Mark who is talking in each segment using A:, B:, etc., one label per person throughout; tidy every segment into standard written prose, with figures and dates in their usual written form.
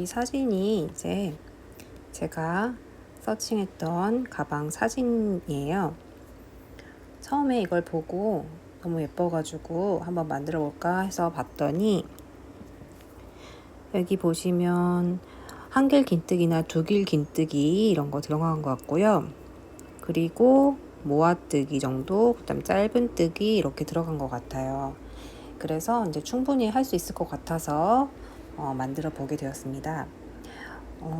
A: 이 사진이 이제 제가 서칭했던 가방 사진이에요. 처음에 이걸 보고 너무 예뻐가지고 한번 만들어 볼까 해서 봤더니, 여기 보시면 한길 긴뜨기나 두길 긴뜨기 이런 거 들어간 것 같고요. 그리고 모아뜨기 정도, 그다음 짧은뜨기 이렇게 들어간 것 같아요. 그래서 이제 충분히 할 수 있을 것 같아서 만들어 보게 되었습니다.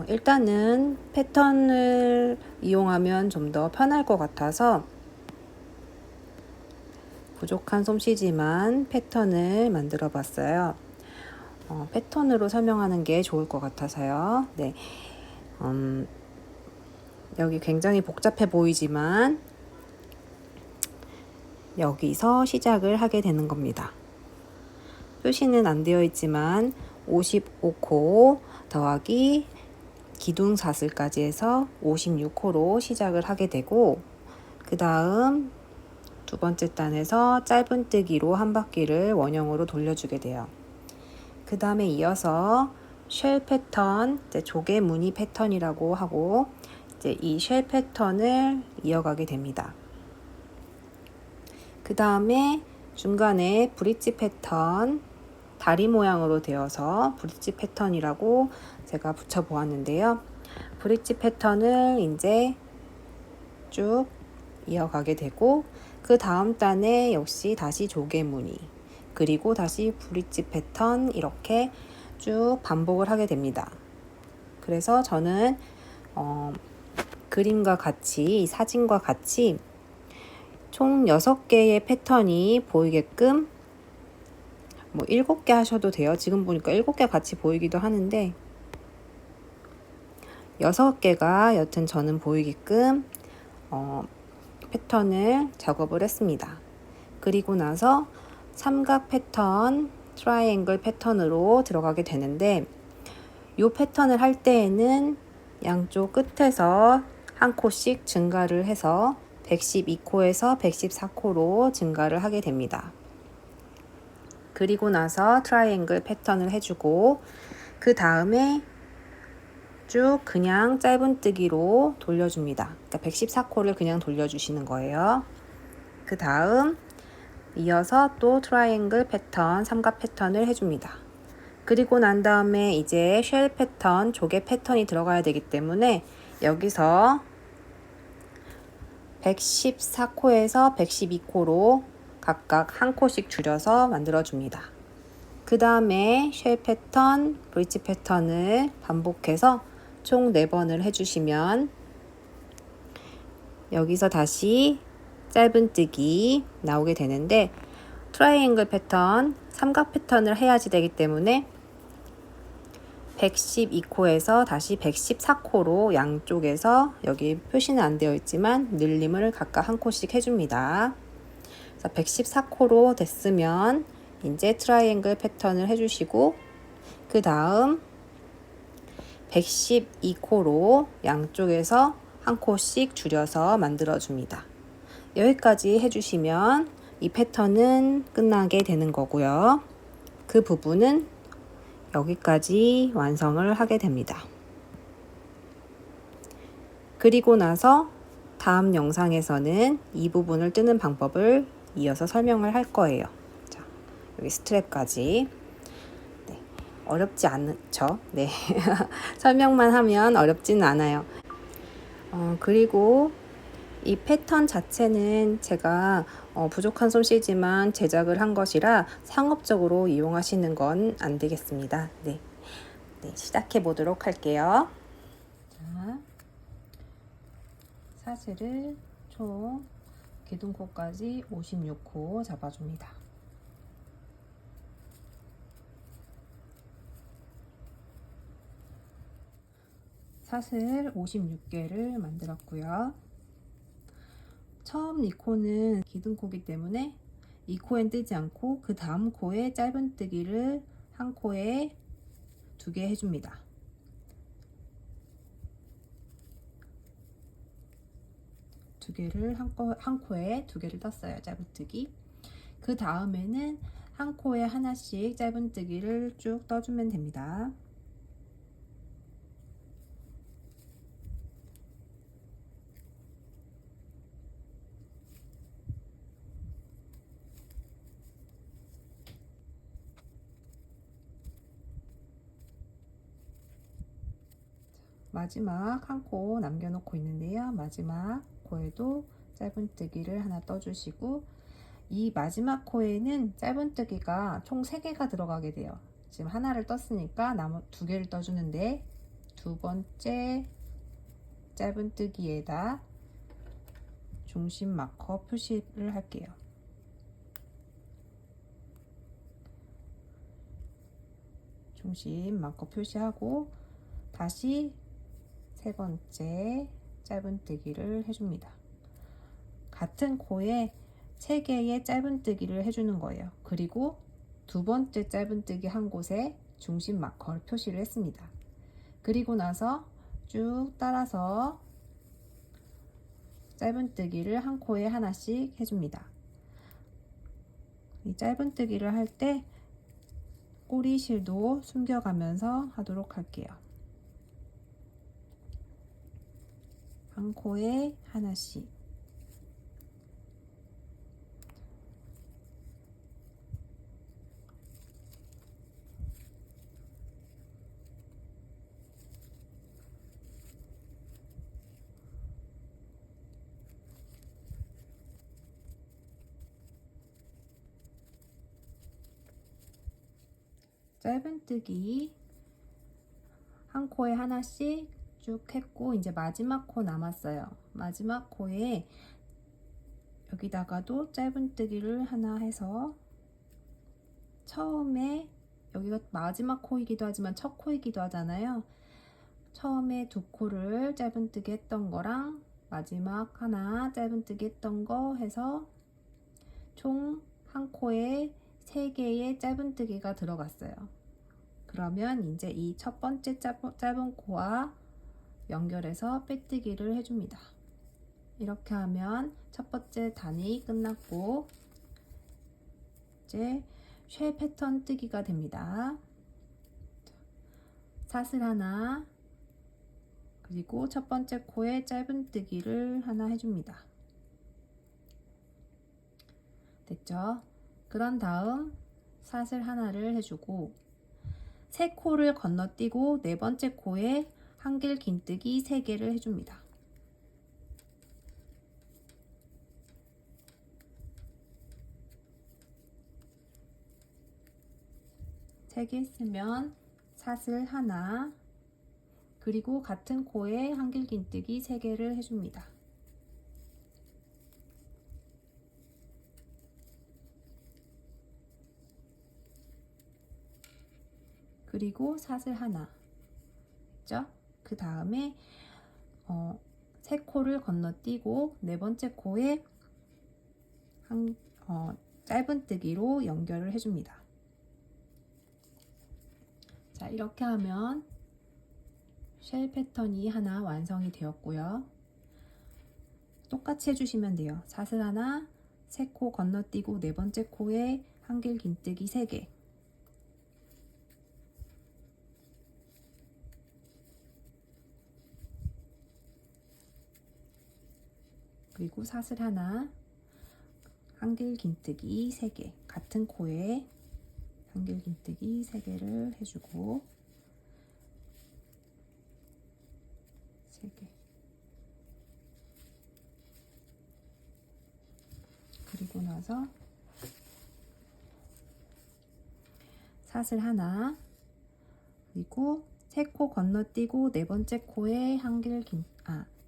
A: 일단은 패턴을 이용하면 좀 더 편할 것 같아서 부족한 솜씨지만 패턴을 만들어 봤어요. 패턴으로 설명하는 게 좋을 것 같아서요. 네. 여기 굉장히 복잡해 보이지만 여기서 시작을 하게 되는 겁니다. 표시는 안 되어 있지만 55코 더하기 기둥사슬까지 해서 56코로 시작을 하게 되고, 그 다음 두 번째 단에서 짧은뜨기로 한 바퀴를 원형으로 돌려주게 돼요. 그 다음에 이어서 쉘 패턴, 조개 무늬 패턴이라고 하고, 이제 이 쉘 패턴을 이어가게 됩니다. 그 다음에 중간에 브릿지 패턴, 다리 모양으로 되어서 브릿지 패턴이라고 제가 붙여 보았는데요. 브릿지 패턴을 이제 쭉 이어가게 되고, 그 다음 단에 역시 다시 조개 무늬, 그리고 다시 브릿지 패턴, 이렇게 쭉 반복을 하게 됩니다. 그래서 저는 그림과 같이, 이 사진과 같이 총 6개의 패턴이 보이게끔 7개 하셔도 돼요. 지금 보니까 7개 같이 보이기도 하는데 6개가 여튼 저는 보이게끔 패턴을 작업을 했습니다. 그리고 나서 삼각 패턴, 트라이앵글 패턴으로 들어가게 되는데, 이 패턴을 할 때에는 양쪽 끝에서 한 코씩 증가를 해서 112코에서 114코로 증가를 하게 됩니다. 그리고 나서 트라이앵글 패턴을 해주고, 그 다음에 쭉 그냥 짧은뜨기로 돌려줍니다. 그러니까 114코를 그냥 돌려주시는 거예요. 그 다음 이어서 또 트라이앵글 패턴, 삼각 패턴을 해줍니다. 그리고 난 다음에 이제 쉘 패턴, 조개 패턴이 들어가야 되기 때문에 여기서 114코에서 112코로 각각 한 코씩 줄여서 만들어줍니다. 그 다음에 쉘 패턴, 브릿지 패턴을 반복해서 총 4번을 해주시면 여기서 다시 짧은뜨기 나오게 되는데, 트라이앵글 패턴, 삼각 패턴을 해야지 되기 때문에 112코에서 다시 114코로 양쪽에서, 여기 표시는 안 되어 있지만 늘림을 각각 한 코씩 해줍니다. 114코로 됐으면 이제 트라이앵글 패턴을 해주시고, 그 다음 112코로 양쪽에서 한 코씩 줄여서 만들어줍니다. 여기까지 해주시면 이 패턴은 끝나게 되는 거고요. 그 부분은 여기까지 완성을 하게 됩니다. 그리고 나서 다음 영상에서는 이 부분을 뜨는 방법을 이어서 설명을 할 거예요. 자, 여기 스트랩까지. 네, 어렵지 않죠? 네. 설명만 하면 어렵지는 않아요. 그리고 이 패턴 자체는 제가 부족한 솜씨지만 제작을 한 것이라 상업적으로 이용하시는 건 안 되겠습니다. 네, 시작해 보도록 할게요. 자, 사슬을 총 기둥코까지 56코 잡아줍니다. 사슬 56개를 만들었고요. 처음 이 코는 기둥코이기 때문에 이 코엔 뜨지 않고 그 다음 코에 짧은뜨기를 한 코에 2개 해줍니다. 한 코에 2개를 떴어요. 짧은뜨기. 그 다음에는 한 코에 하나씩 짧은뜨기를 쭉 떠주면 됩니다. 마지막 한 코 남겨놓고 있는데요. 마지막 코에도 짧은뜨기를 하나 떠주시고, 이 마지막 코에는 짧은뜨기가 총 3개가 들어가게 돼요. 지금 하나를 떴으니까 나머지 2개를 떠주는데, 두 번째 짧은뜨기에다 중심 마커 표시를 할게요. 중심 마커 표시하고 다시 세 번째 짧은뜨기를 해줍니다. 같은 코에 3개의 짧은뜨기를 해주는 거예요. 그리고 두 번째 짧은뜨기 한 곳에 중심 마커를 표시를 했습니다. 그리고 나서 쭉 따라서 짧은뜨기를 한 코에 하나씩 해줍니다. 이 짧은뜨기를 할 때 꼬리실도 숨겨가면서 하도록 할게요. 한 코에 하나씩. 짧은뜨기 한 코에 하나씩 쭉 했고, 이제 마지막 코 남았어요. 마지막 코에 여기다가도 짧은뜨기를 하나 해서, 처음에 여기가 마지막 코이기도 하지만 첫 코이기도 하잖아요. 처음에 2코를 짧은뜨기 했던 거랑 마지막 하나 짧은뜨기 했던 거 해서 총 한 코에 3개의 짧은뜨기가 들어갔어요. 그러면 이제 이 첫 번째 짧은 코와 연결해서 빼뜨기를 해줍니다. 이렇게 하면 첫 번째 단이 끝났고, 이제 쉐 패턴 뜨기가 됩니다. 사슬 하나, 그리고 첫 번째 코에 짧은뜨기를 하나 해줍니다. 됐죠? 그런 다음 사슬 하나를 해주고, 3코를 건너뛰고 4번째 코에 한길 긴뜨기 3개를 해줍니다. 세 개 했으면 사슬 하나, 그리고 같은 코에 한길 긴뜨기 3개를 해줍니다. 그리고 사슬 하나 했죠? 그 다음에 3코를 건너뛰고 4번째 코에 짧은뜨기로 연결을 해줍니다. 자, 이렇게 하면 쉘 패턴이 하나 완성이 되었고요. 똑같이 해주시면 돼요. 사슬 하나, 3코 건너뛰고 4번째 코에 한길 긴뜨기 3개, 그리고 사슬 하나, 한길 긴뜨기 3개, 같은 코에 한길 긴뜨기 3개를 해주고, 3개, 그리고 나서 사슬 하나, 그리고 3코 건너뛰고 4번째 코에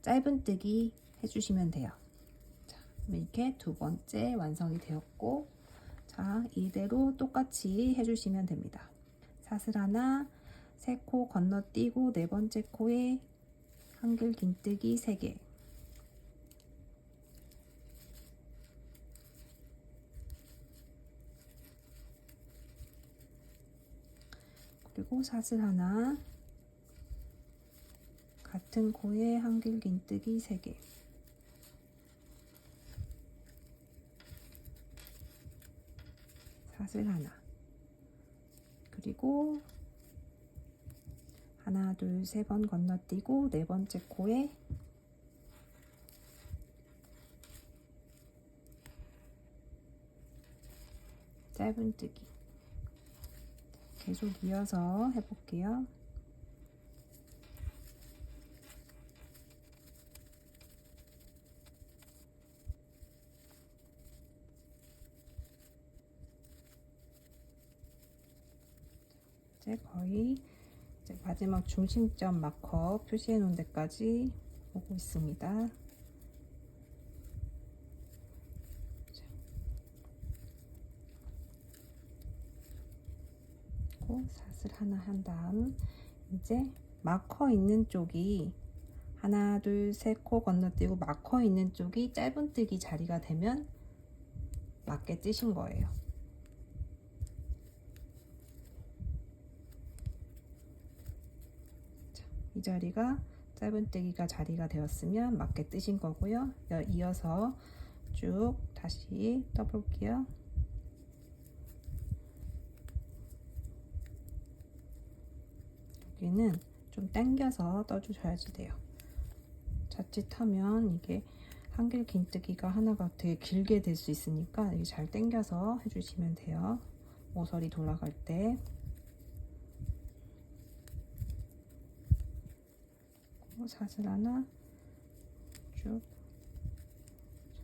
A: 짧은뜨기 해주시면 돼요. 자, 이렇게 두 번째 완성이 되었고, 자, 이대로 똑같이 해주시면 됩니다. 사슬 하나, 3코 건너뛰고 4번째 코에 한길 긴뜨기 3개, 그리고 사슬 하나, 같은 코에 한길 긴뜨기 3개, 사슬 하나, 그리고 하나, 둘, 3번 건너뛰고 4번째 코에 짧은뜨기. 계속 이어서 해볼게요. 이제 거의 이제 마지막 중심점 마커 표시해 놓은 데까지 오고 있습니다. 삿을 하나 한 다음 이제 마커 있는 쪽이 하나 둘 셋 코 건너뛰고 마커 있는 쪽이 짧은뜨기 자리가 되면 맞게 뜨신 거예요. 자, 이 자리가 짧은뜨기가 자리가 되었으면 맞게 뜨신 거고요. 이어서 쭉 다시 떠볼게요. 여기는 좀 당겨서 떠주셔야지 돼요. 자칫하면 이게 한길 긴뜨기가 하나가 되게 길게 될 수 있으니까 잘 당겨서 해주시면 돼요. 모서리 돌아갈 때. 삿을 하나 쭉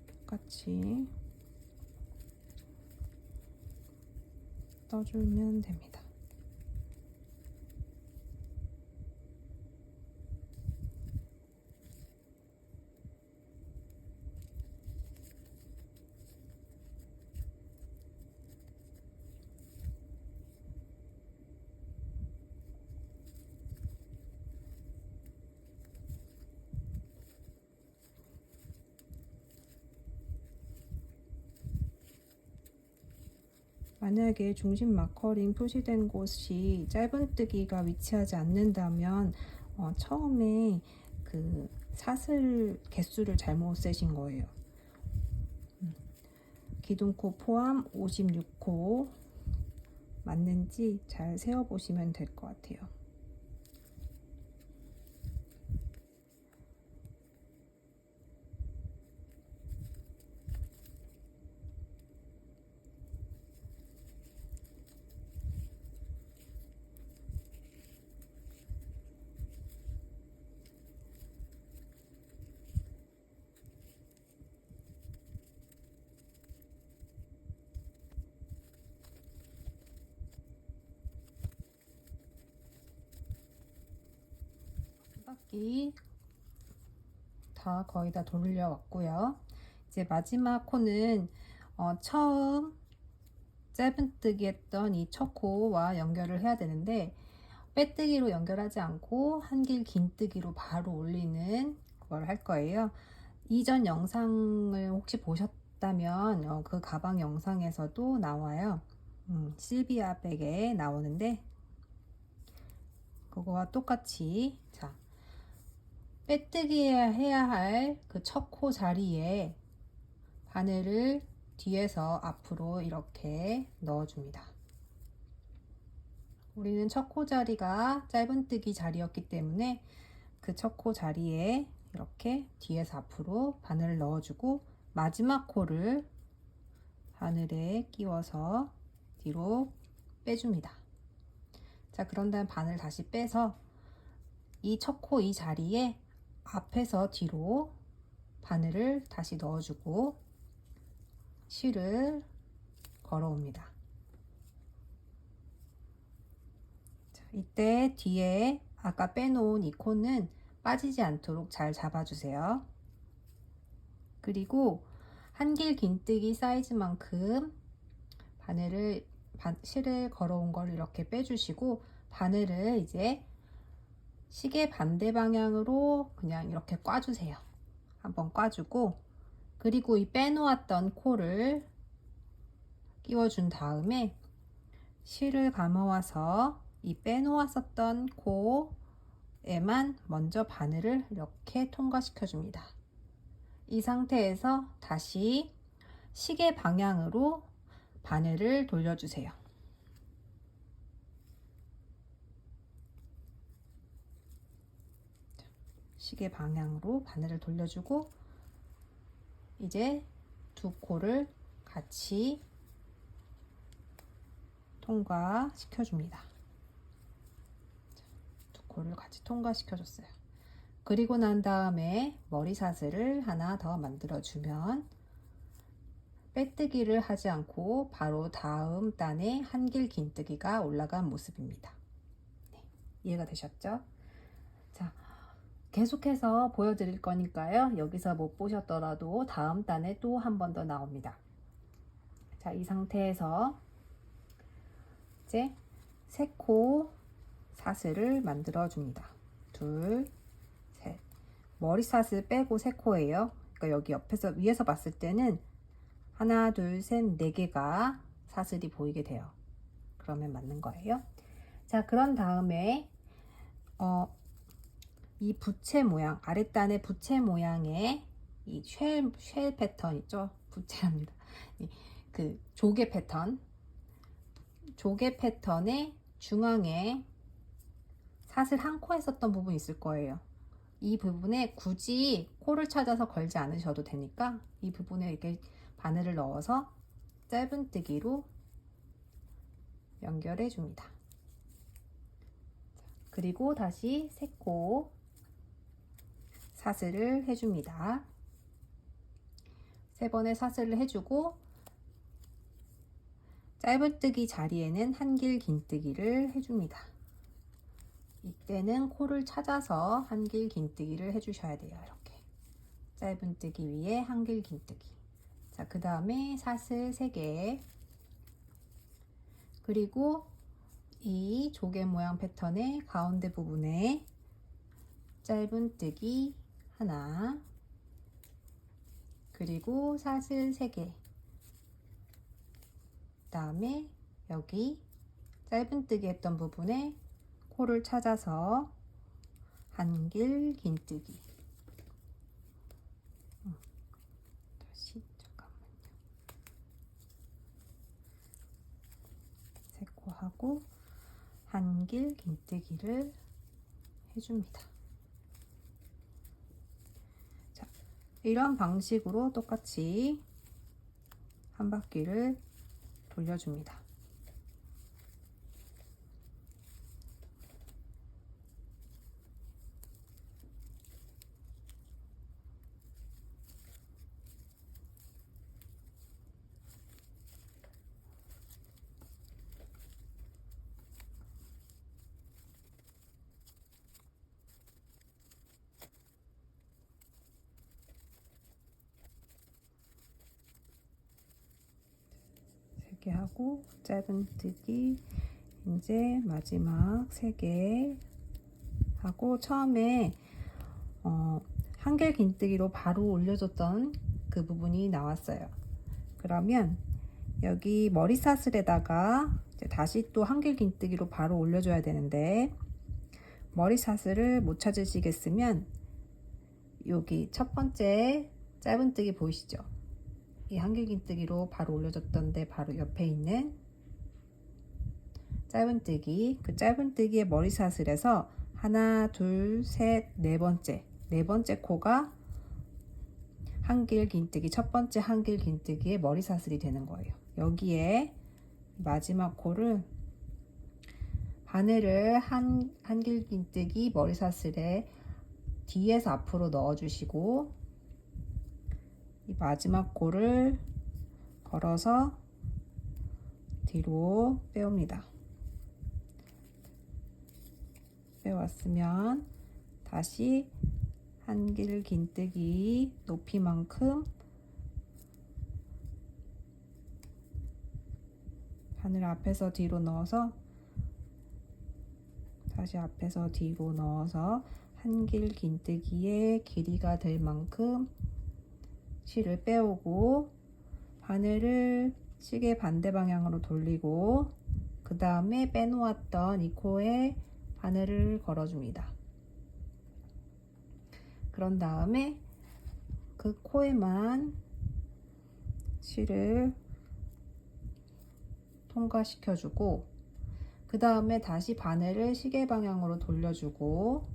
A: 똑같이 떠주면 됩니다. 만약에 중심 마커링 표시된 곳이 짧은뜨기가 위치하지 않는다면 처음에 그 삿을 개수를 잘못 세신 거예요. 기둥코 포함 56코 맞는지 잘 세어 보시면 될 것 같아요. 바퀴 다 거의 다 돌려왔고요. 이제 마지막 코는 처음 짧은뜨기 했던 이 첫 코와 연결을 해야 되는데 빼뜨기로 연결하지 않고 한길 긴뜨기로 바로 올리는 걸 할 거예요. 이전 영상을 혹시 보셨다면 그 가방 영상에서도 나와요. 실비아 백에 나오는데 그거와 똑같이 자 빼뜨기 해야 할 그 첫 코 자리에 바늘을 뒤에서 앞으로 이렇게 넣어줍니다. 우리는 첫 코 자리가 짧은뜨기 자리였기 때문에 그 첫 코 자리에 이렇게 뒤에서 앞으로 바늘을 넣어주고 마지막 코를 바늘에 끼워서 뒤로 빼줍니다. 자, 그런 다음 바늘 다시 빼서 이 첫 코 이 자리에 앞에서 뒤로 바늘을 다시 넣어주고 실을 걸어옵니다. 자, 이때 뒤에 아까 빼놓은 이 코는 빠지지 않도록 잘 잡아주세요. 그리고 한길 긴뜨기 사이즈만큼 바늘을 실을 걸어온 걸 이렇게 빼주시고 바늘을 이제 시계 반대 방향으로 그냥 이렇게 꽈주세요. 한번 꽈주고 그리고 이 빼놓았던 코를 끼워준 다음에 실을 감아와서 이 빼놓았었던 코에만 먼저 바늘을 이렇게 통과시켜 줍니다. 이 상태에서 다시 시계 방향으로 바늘을 돌려주세요. 시계 방향으로 바늘을 돌려주고 이제 두 코를 같이 통과시켜 줍니다. 두 코를 같이 통과시켜 줬어요. 그리고 난 다음에 머리사슬을 하나 더 만들어 주면 빼뜨기를 하지 않고 바로 다음 단에 한길 긴뜨기가 올라간 모습입니다. 이해가 되셨죠? 자, 계속해서 보여드릴 거니까요. 여기서 못 보셨더라도 다음 단에 또 한 번 더 나옵니다. 자, 이 상태에서 이제 세 코 사슬을 만들어 줍니다. 둘, 셋. 머리 사슬 빼고 세 코예요. 그러니까 여기 옆에서 위에서 봤을 때는 하나, 둘, 셋, 네 개가 사슬이 보이게 돼요. 그러면 맞는 거예요. 자, 그런 다음에 이 부채 모양, 아랫단의 부채 모양의 이 쉘 패턴 있죠? 부채랍니다. 그 조개 패턴의 중앙에 사슬 한 코 했었던 부분이 있을 거예요. 이 부분에 굳이 코를 찾아서 걸지 않으셔도 되니까 이 부분에 이렇게 바늘을 넣어서 짧은뜨기로 연결해 줍니다. 그리고 다시 세 코 사슬을 해줍니다. 세 번의 사슬을 해주고 짧은뜨기 자리에는 한길 긴뜨기를 해줍니다. 이때는 코를 찾아서 한길 긴뜨기를 해주셔야 돼요. 이렇게 짧은뜨기 위에 한길 긴뜨기. 자, 그 다음에 사슬 3개, 그리고 이 조개 모양 패턴의 가운데 부분에 짧은뜨기 하나, 그리고 사슬 3개, 그 다음에 여기 짧은뜨기 했던 부분에 코를 찾아서 한길 긴뜨기. 다시 잠깐만요. 세 코 하고 한길 긴뜨기를 해줍니다. 자, 이런 방식으로 똑같이 한 바퀴를 돌려줍니다. 이렇게 하고 짧은뜨기 이제 마지막 3개 하고 처음에 한길 긴뜨기로 바로 올려줬던 그 부분이 나왔어요. 그러면 여기 머리 사슬에다가 이제 다시 또 한길 긴뜨기로 바로 올려줘야 되는데 머리 사슬을 못 찾으시겠으면 여기 첫 번째 짧은뜨기 보이시죠? 이 한길 긴뜨기로 바로 올려줬던데 바로 옆에 있는 짧은뜨기, 그 짧은뜨기의 머리 사슬에서 하나, 둘, 셋, 네 번째 코가 한길 긴뜨기, 첫 번째 한길 긴뜨기의 머리 사슬이 되는 거예요. 여기에 마지막 코를 바늘을 한길 긴뜨기 머리 사슬에 뒤에서 앞으로 넣어 주시고 이 마지막 코를 걸어서 뒤로 빼옵니다. 빼왔으면 다시 한길 긴뜨기 높이만큼 바늘 앞에서 뒤로 넣어서 다시 앞에서 뒤로 넣어서 한길 긴뜨기의 길이가 될 만큼 실을 빼오고 바늘을 시계 반대 방향으로 돌리고 그 다음에 빼놓았던 이 코에 바늘을 걸어줍니다. 그런 다음에 그 코에만 실을 통과시켜주고 그 다음에 다시 바늘을 시계 방향으로 돌려주고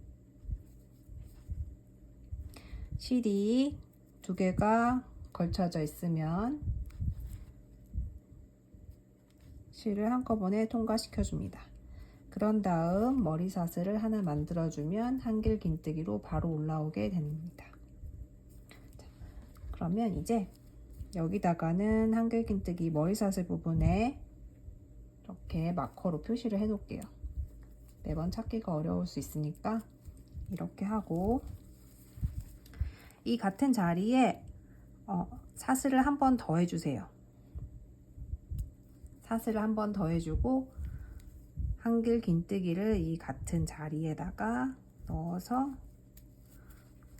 A: 실이 2개가 걸쳐져 있으면 실을 한꺼번에 통과시켜 줍니다. 그런 다음 머리 사슬을 하나 만들어 주면 한길 긴뜨기로 바로 올라오게 됩니다. 자, 그러면 이제 여기다가는 한길 긴뜨기 머리 사슬 부분에 이렇게 마커로 표시를 해 놓을게요. 매번 찾기가 어려울 수 있으니까 이렇게 하고, 이 같은 자리에 사슬을 한 번 더 해주세요. 사슬을 한 번 더 해주고 한길 긴뜨기를 이 같은 자리에다가 넣어서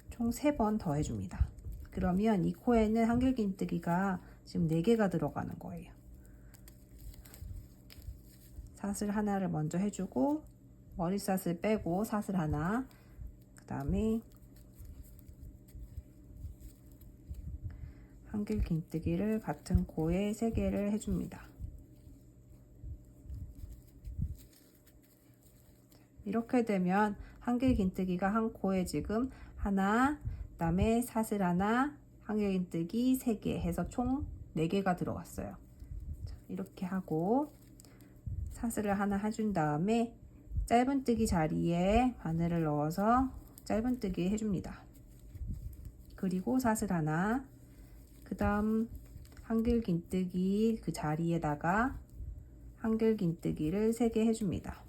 A: 총 3번 더 해줍니다. 그러면 이 코에는 한길 긴뜨기가 지금 4개가 들어가는 거예요. 사슬 하나를 먼저 해주고 머리사슬 빼고 사슬 하나, 그 다음에 한길 긴뜨기를 같은 코에 3개를 해줍니다. 이렇게 되면 한길 긴뜨기가 한 코에 지금 하나, 그 다음에 사슬 하나, 한길 긴뜨기 3개 해서 총 4개가 들어갔어요. 이렇게 하고 사슬을 하나 해준 다음에 짧은뜨기 자리에 바늘을 넣어서 짧은뜨기 해줍니다. 그리고 사슬 하나, 그 다음 한길 긴뜨기 그 자리에다가 한길 긴뜨기를 3개 해줍니다.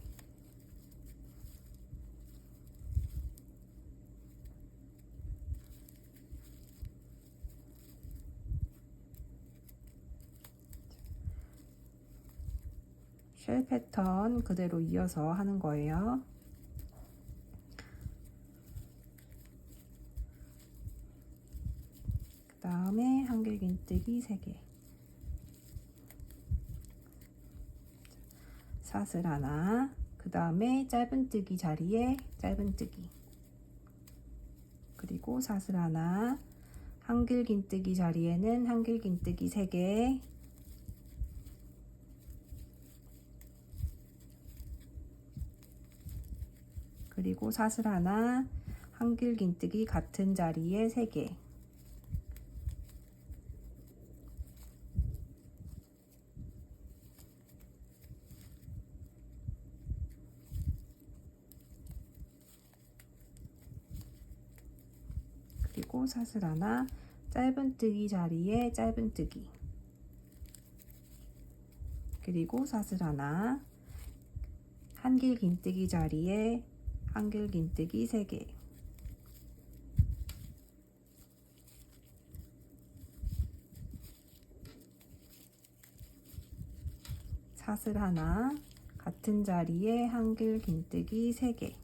A: 쉘 패턴 그대로 이어서 하는 거예요. 그 다음에 한길 긴뜨기 3개, 사슬 하나, 그 다음에 짧은뜨기 자리에 짧은뜨기, 그리고 사슬 하나, 한길 긴뜨기 자리에는 한길 긴뜨기 3개, 그리고 사슬 하나, 한길 긴뜨기 같은 자리에 3개, 그리고 사슬 하나, 짧은뜨기 자리에 짧은뜨기, 그리고 사슬 하나, 한길 긴뜨기 자리에 한길 긴뜨기 3개, 사슬 하나, 같은 자리에 한길 긴뜨기 3개,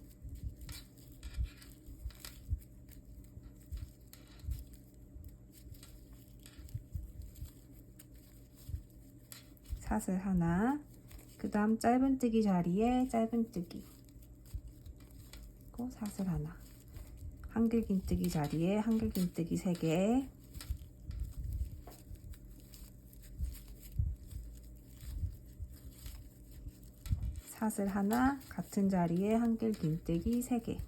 A: 사슬 하나, 그 다음 짧은뜨기 자리에 짧은뜨기, 사슬 하나, 한길 긴뜨기 자리에 한길 긴뜨기 3개, 사슬 하나, 같은 자리에 한길 긴뜨기 3개.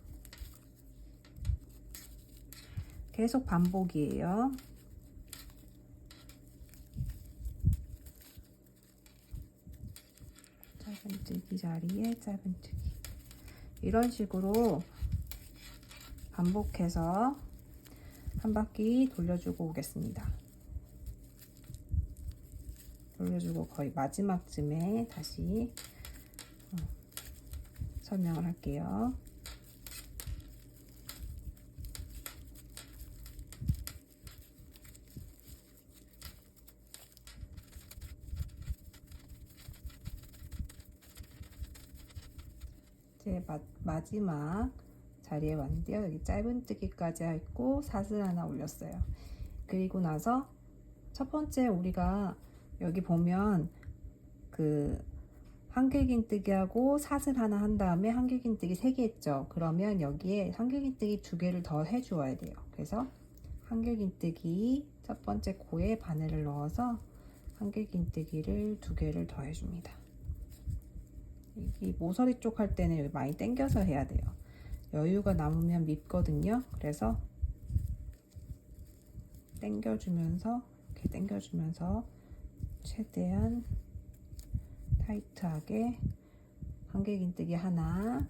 A: 계속 반복이에요. 짧은뜨기 자리에 짧은뜨기, 이런 식으로 반복해서 한 바퀴 돌려주고 오겠습니다. 돌려주고 거의 마지막쯤에 다시 설명을 할게요. 이제 마지막 자리에 왔는데요. 여기 짧은뜨기까지 했고 사슬 하나 올렸어요. 그리고 나서 첫 번째 우리가 여기 보면 그 한길 긴뜨기하고 사슬 하나 한 다음에 한길 긴뜨기 3개 했죠. 그러면 여기에 한길 긴뜨기 2개를 더 해주어야 돼요. 그래서 한길 긴뜨기 첫 번째 코에 바늘을 넣어서 한길 긴뜨기를 2개를 더 해줍니다. 이 모서리 쪽 할 때는 여기 많이 당겨서 해야 돼요. 여유가 남으면 밉거든요. 그래서 당겨주면서 이렇게 당겨주면서 최대한 타이트하게 한길 긴뜨기 하나,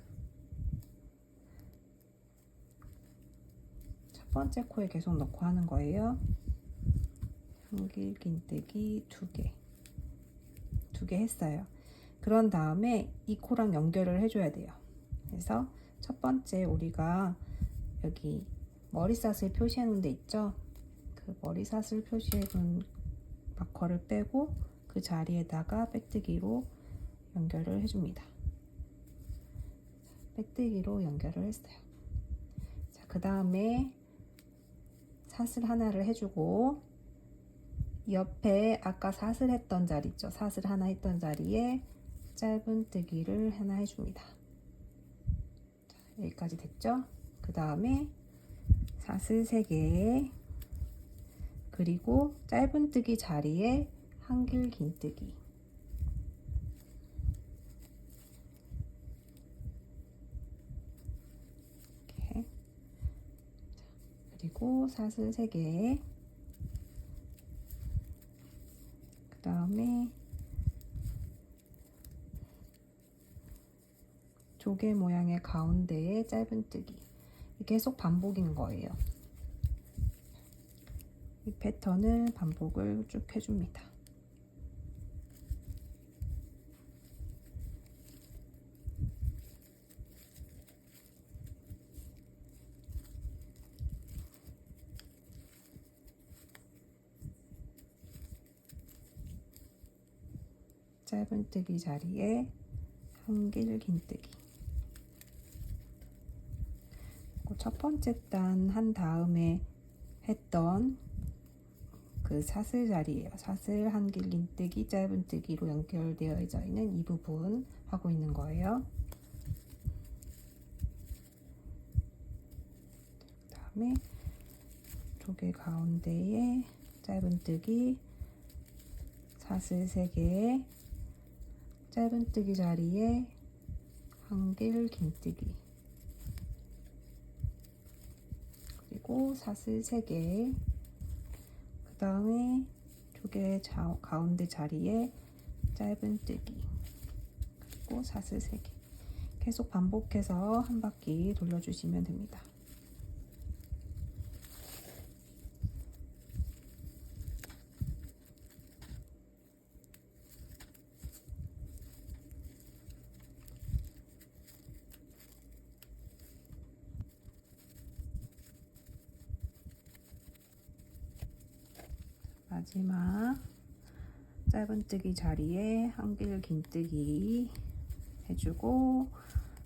A: 첫 번째 코에 계속 넣고 하는 거예요. 한길 긴뜨기 2개 했어요. 그런 다음에 이 코랑 연결을 해줘야 돼요. 그래서 첫 번째 우리가 여기 머리삿을 표시해 놓은 데 있죠? 그 머리삿을 표시해 놓은 마커를 빼고 그 자리에다가 빼뜨기로 연결을 해줍니다. 빼뜨기로 연결을 했어요. 자, 그 다음에 삿을 하나를 해주고 옆에 아까 삿을 했던 자리 있죠? 삿을 하나 했던 자리에 짧은뜨기를 하나 해줍니다. 자, 여기까지 됐죠? 그 다음에 삿을 3개, 그리고 짧은뜨기 자리에 한길 긴뜨기, 이렇게. 자, 그리고 삿을 3개, 그 다음에 조개 모양의 가운데에 짧은뜨기. 계속 반복인 거예요. 이 패턴을 반복을 쭉 해줍니다. 짧은뜨기 자리에 한길 긴뜨기. 첫 번째 단 한 다음에 했던 그 삿을 자리예요. 삿을 한길 긴뜨기, 짧은뜨기로 연결되어 있는 이 부분 하고 있는 거예요. 그 다음에 조개 가운데에 짧은뜨기, 삿을 3개, 짧은뜨기 자리에 한길 긴뜨기, 그리고 삿을 3개, 그 다음에 조개 가운데 자리에 짧은뜨기, 그리고 삿을 3개. 계속 반복해서 한 바퀴 돌려주시면 됩니다. 마지막 짧은뜨기 자리에 한길 긴뜨기 해주고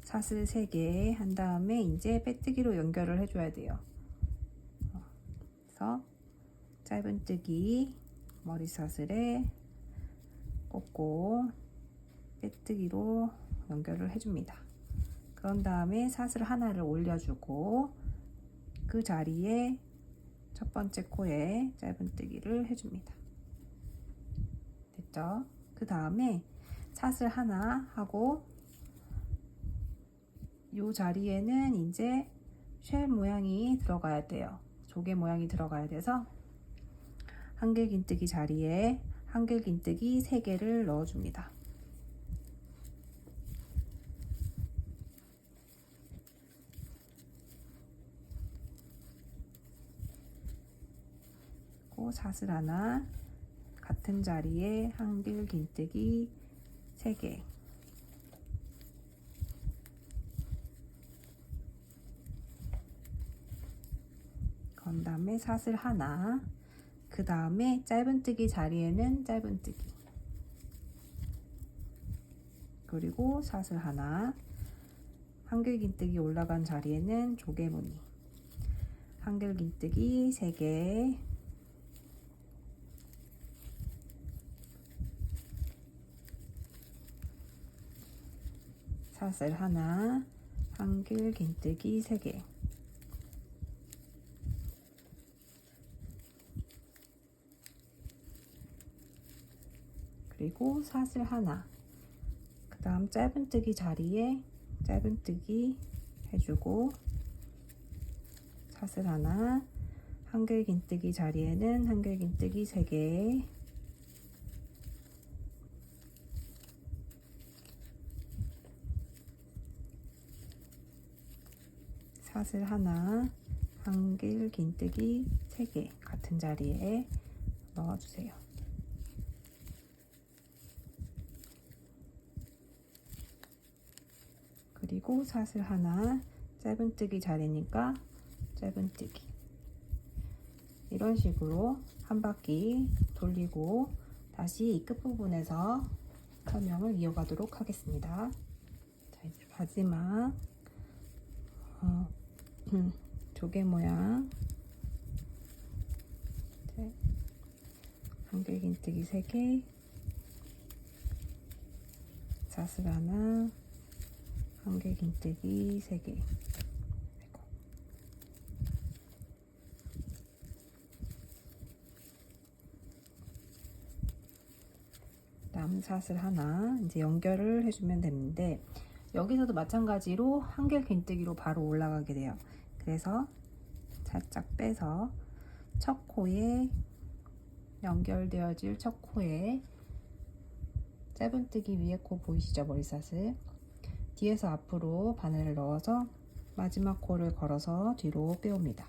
A: 삿을 3개 한 다음에 이제 빼뜨기로 연결을 해줘야 돼요. 그래서 짧은뜨기 머리삿을에 꽂고 빼뜨기로 연결을 해줍니다. 그런 다음에 삿을 하나를 올려주고 그 자리에 첫 번째 코에 짧은뜨기를 해줍니다. 됐죠? 그 다음에 삿을 하나 하고 이 자리에는 이제 쉘 모양이 들어가야 돼요. 조개 모양이 들어가야 돼서 한길 긴뜨기 자리에 한길 긴뜨기 3개를 넣어줍니다. 삿을 하나, 같은 자리에 한길 긴뜨기 3개, 그 다음에 삿을 하나, 그 다음에 짧은뜨기 자리에는 짧은뜨기, 그리고 삿을 하나, 한길 긴뜨기 올라간 자리에는 조개무늬, 한길 긴뜨기 3개, 삿을 하나, 한길 긴뜨기 3개, 그리고 삿을 하나, 그 다음 짧은뜨기 자리에 짧은뜨기 해주고 삿을 하나, 한길 긴뜨기 자리에는 한길 긴뜨기 3개, 삿을 하나, 한길 긴뜨기 3개 같은 자리에 넣어주세요. 그리고 사슬 하나, 짧은뜨기 자리니까 짧은뜨기. 이런 식으로 한 바퀴 돌리고 다시 이 끝부분에서 설명을 이어가도록 하겠습니다. 자, 이제 마지막 조개 모양 한길긴뜨기 3개, 사슬 하나, 한길긴뜨기 3개. 다음 사슬 하나 이제 연결을 해주면 되는데, 여기서도 마찬가지로 한길긴뜨기로 바로 올라가게 돼요. 그래서 살짝 빼서 첫 코에 연결되어질 첫 코에 짧은뜨기 위에 코 보이시죠? 머리사슬 뒤에서 앞으로 바늘을 넣어서 마지막 코를 걸어서 뒤로 빼옵니다.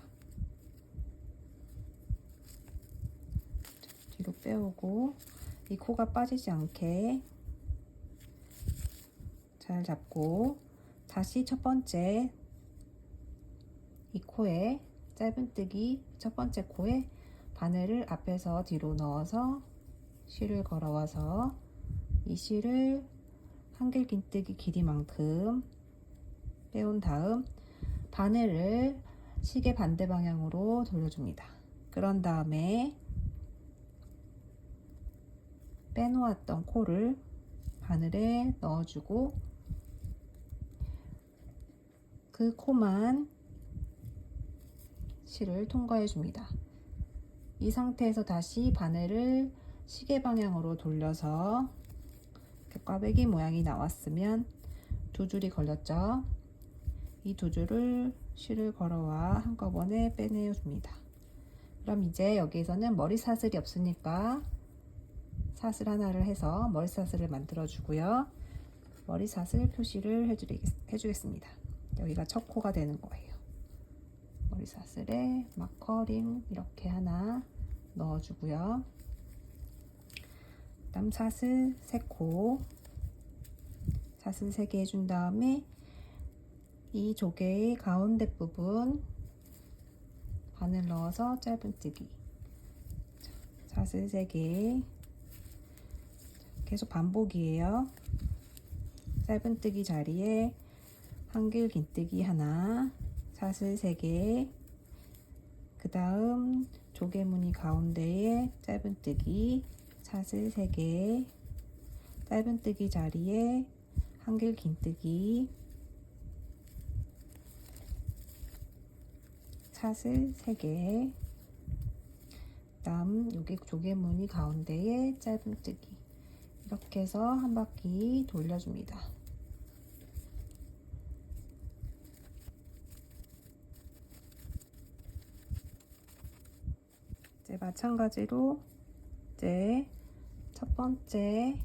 A: 뒤로 빼오고 이 코가 빠지지 않게 잘 잡고 다시 첫 번째 이 코에 짧은뜨기 첫 번째 코에 바늘을 앞에서 뒤로 넣어서 실을 걸어와서 이 실을 한길긴뜨기 길이만큼 빼온 다음 바늘을 시계 반대 방향으로 돌려줍니다. 그런 다음에 빼놓았던 코를 바늘에 넣어주고 그 코만 실을 통과해 줍니다. 이 상태에서 다시 바늘을 시계 방향으로 돌려서 꽈배기 모양이 나왔으면 두 줄이 걸렸죠. 이 두 줄을 실을 걸어와 한꺼번에 빼내어 줍니다. 그럼 이제 여기에서는 머리사슬이 없으니까 사슬 하나를 해서 머리사슬을 만들어 주고요. 머리사슬 표시를 해주겠습니다. 여기가 첫 코가 되는 거예요. 머리사슬에 마커링 이렇게 하나 넣어주고요. 그다음 사슬 3코, 사슬 3개 해준 다음에 이 조개의 가운데 부분 바늘 넣어서 짧은뜨기, 사슬 3개, 계속 반복이에요. 짧은뜨기 자리에 한길긴뜨기 하나, 사슬 3개, 그 다음 조개무늬 가운데에 짧은뜨기, 사슬 3개, 짧은뜨기 자리에 한길긴뜨기, 사슬 3개, 그 다음 여기 조개무늬 가운데에 짧은뜨기, 이렇게 해서 한 바퀴 돌려줍니다. 이제 마찬가지로 이제 첫 번째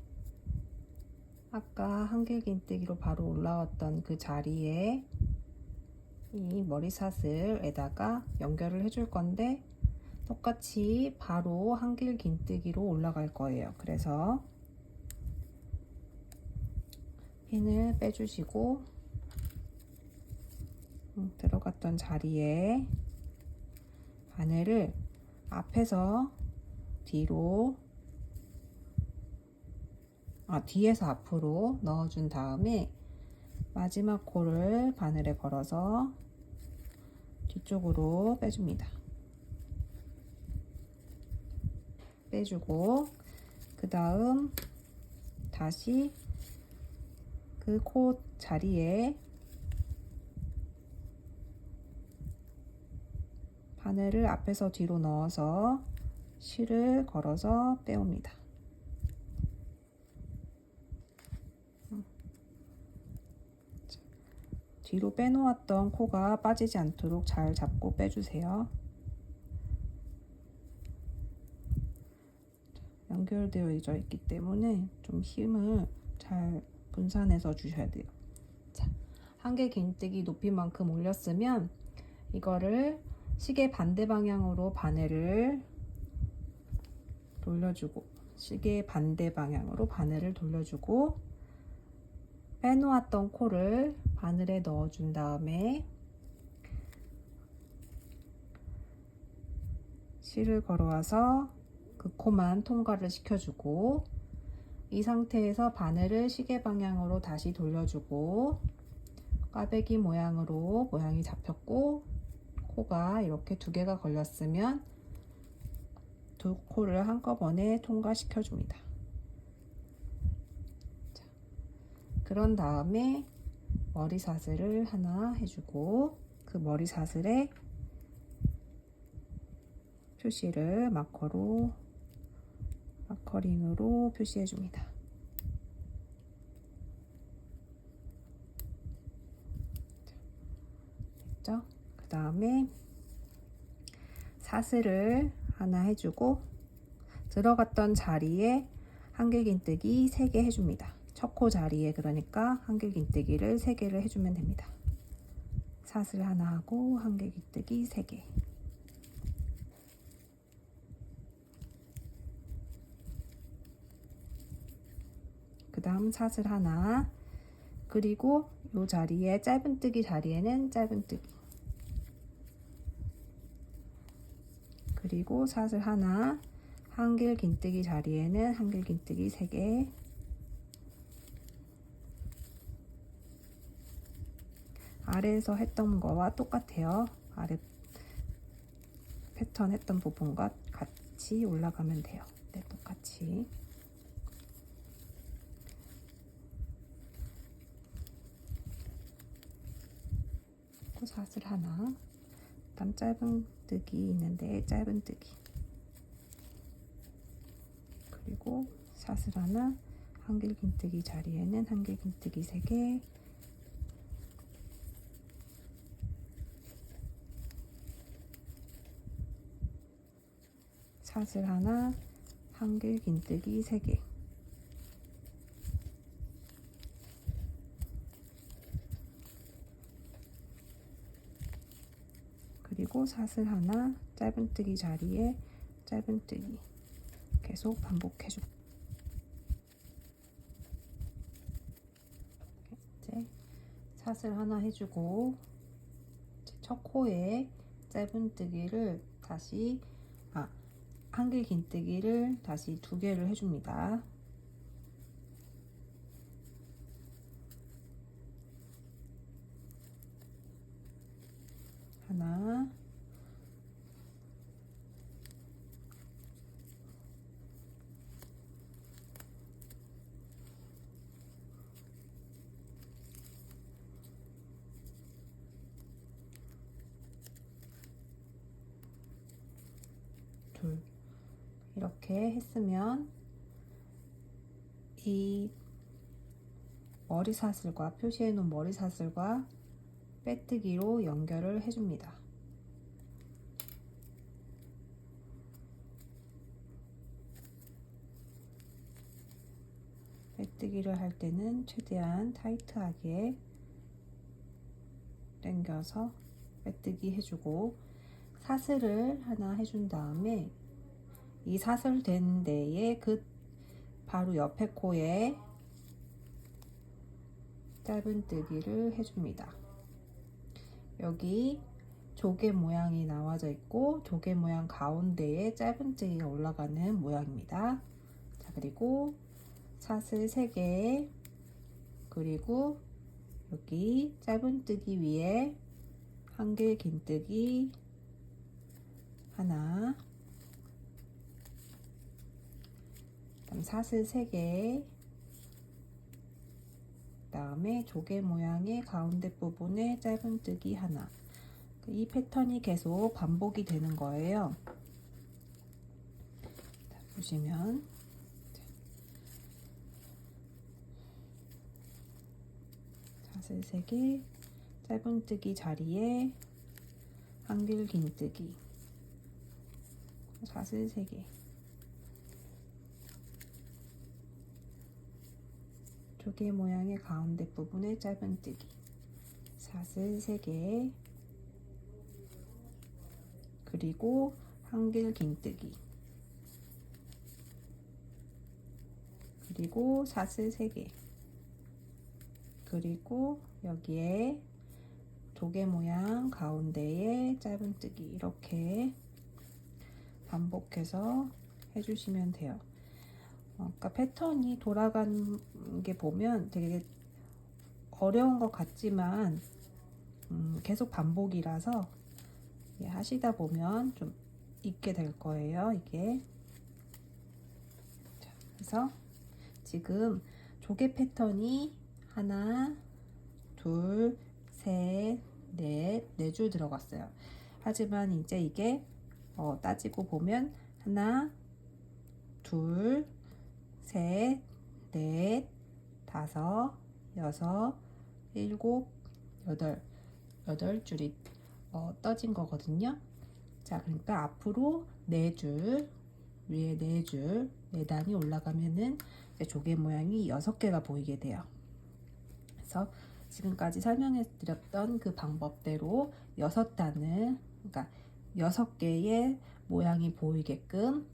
A: 아까 한길긴뜨기로 바로 올라왔던 그 자리에 이 머리사슬에다가 연결을 해줄 건데 똑같이 바로 한길긴뜨기로 올라갈 거예요. 그래서 핀을 빼주시고 들어갔던 자리에 바늘을 앞에서 뒤로 뒤에서 앞으로 넣어준 다음에 마지막 코를 바늘에 걸어서 뒤쪽으로 빼줍니다. 빼주고 그 다음 다시 그 코 자리에 바늘을 앞에서 뒤로 넣어서 실을 걸어서 빼옵니다. 뒤로 빼놓았던 코가 빠지지 않도록 잘 잡고 빼주세요. 연결되어 있기 때문에 좀 힘을 잘 분산해서 주셔야 돼요. 자, 한길긴뜨기 높이만큼 올렸으면 이거를 시계 반대 방향으로 바늘을 돌려주고 시계 반대 방향으로 바늘을 돌려주고 빼놓았던 코를 바늘에 넣어준 다음에 실을 걸어와서 그 코만 통과를 시켜주고, 이 상태에서 바늘을 시계 방향으로 다시 돌려주고, 꽈배기 모양으로 모양이 잡혔고 코가 이렇게 두 개가 걸렸으면 두 코를 한꺼번에 통과시켜 줍니다. 자, 그런 다음에 머리 사슬을 하나 해주고, 그 머리 사슬에 표시를 마커링으로 표시해 줍니다. 됐죠? 그 다음에 사슬을 하나 해주고, 들어갔던 자리에 한길긴뜨기 3개 해줍니다. 첫 코 자리에 그러니까 한길긴뜨기를 3개를 해주면 됩니다. 사슬 하나 하고 한길긴뜨기 3개. 그 다음 사슬 하나, 그리고 이 자리에 짧은뜨기 자리에는 짧은뜨기, 그리고 사슬 하나, 한길긴뜨기 자리에는 한길긴뜨기 3개, 아래에서 했던 거와 똑같아요. 아래 패턴 했던 부분과 같이 올라가면 돼요. 네, 똑같이. 사슬 하나, 다음 짧은뜨기 있는데 짧은뜨기, 그리고 사슬 하나, 한길긴뜨기 자리에는 한길긴뜨기 3개, 사슬 하나, 한길긴뜨기 3개, 그리고 사슬 하나, 짧은뜨기 자리에 짧은뜨기 계속 반복해줘. 이제 사슬 하나 해주고, 첫 코에 짧은뜨기를 다시 한길긴뜨기를 다시 2개를 해줍니다. 하나, 둘. 이렇게 했으면 이 머리 사슬과 표시해 놓은 머리 사슬과 빼뜨기로 연결을 해줍니다. 빼뜨기를 할 때는 최대한 타이트하게 당겨서 빼뜨기 해주고, 사슬을 하나 해준 다음에 이 사슬 된 데에 그 바로 옆에 코에 짧은뜨기를 해줍니다. 여기 조개 모양이 나와져 있고 조개 모양 가운데에 짧은뜨기가 올라가는 모양입니다. 자, 그리고 사슬 3개, 그리고 여기 짧은뜨기 위에 한길긴뜨기 하나, 그다음 사슬 3개, 그다음에 조개 모양의 가운데 부분에 짧은뜨기 하나. 이 패턴이 계속 반복이 되는 거예요. 자, 보시면 사슬 3개, 짧은뜨기 자리에 한길긴뜨기, 사슬 3개, 조개 모양의 가운데 부분에 짧은뜨기, 사슬 3개, 그리고 한길긴뜨기, 그리고 사슬 3개, 그리고 여기에 조개 모양 가운데에 짧은뜨기 이렇게 반복해서 해주시면 돼요. 그러니까 패턴이 돌아가는 게 보면 되게 어려운 것 같지만 계속 반복이라서 하시다 보면 좀 익게 될 거예요. 이게. 자, 그래서 지금 조개 패턴이 하나, 둘, 셋, 넷, 네 줄 들어갔어요. 하지만 이제 이게 따지고 보면 하나, 둘, 셋, 넷, 다섯, 여섯, 일곱, 여덟 줄이 떠진 거거든요. 자, 그러니까 앞으로 네 줄, 위에 네 줄, 네 단이 올라가면은 이제 조개 모양이 6개가 보이게 돼요. 그래서 지금까지 설명해 드렸던 그 방법대로 6단을, 그러니까 6개의 모양이 보이게끔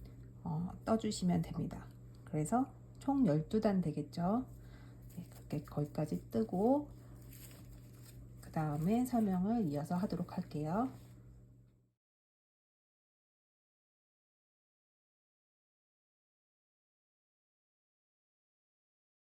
A: 떠주시면 됩니다. 그래서 총 12단 되겠죠. 네, 그렇게 거기까지 뜨고 그 다음에 설명을 이어서 하도록 할게요.